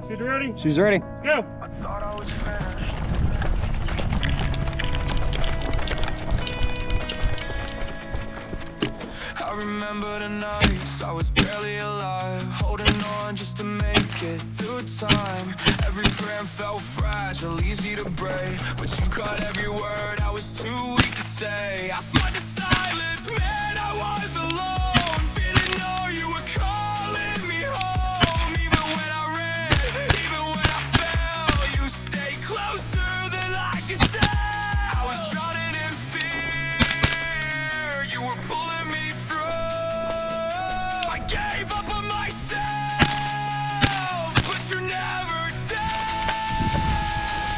She's ready? She's ready. Go. I thought I was finished. I remember the nights I was barely alive, holding on just to make it through time. Every prayer felt fragile, easy to break, but you caught every word I was too weak to say. I fought the silence, man, I was alone. Didn't know you were calling me home. Even when I ran, even when I fell, you stayed closer than I could tell. I was drowning in fear, you were pulling me through. I gave up on myself, but you're never dead.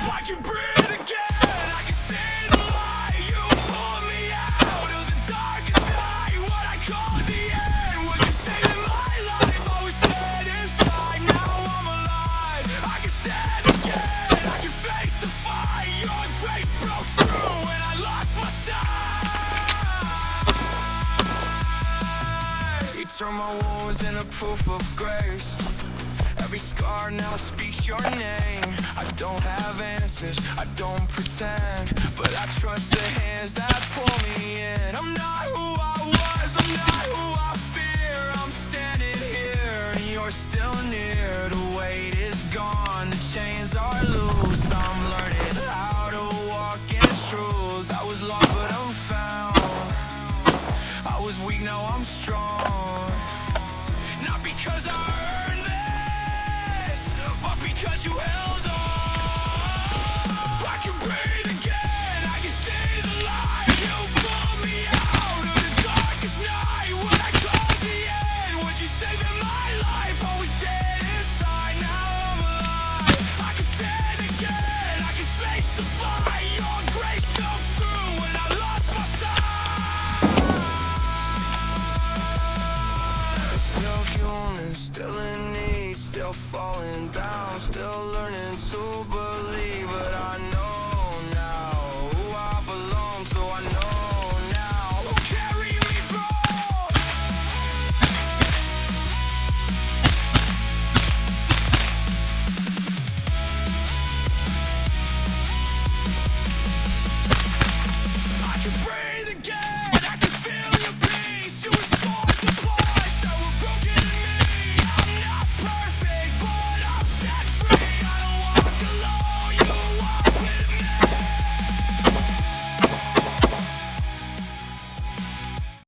I can breathe again, I can see the light. You pulled me out of the darkest night, what I called the end. Was you saving my life? I was dead inside, now I'm alive. I can stand again, I can face the fight. Your grace broke through and I lost my sight. You turned my wounds into proof of grace. Every scar now speaks your name. I don't have answers, I don't pretend, but I trust the hands that pull me in. I'm not who I was, I'm not who I fear. I'm standing here and you're still near. The weight is gone, the chains are loose. I'm learning how to walk in truth. I was lost but I'm found. I was weak, now I'm strong. Not because I earned this, but because you held on. I can breathe again, I can see the light. You pulled me out of the darkest night, what I called the end. Was you saving my life? I was dead inside, now I'm alive. I can stand again, I can face the fight. Your grace broke through and I lost my sight. Still human, still in need, still falling down, still learning to believe, but I know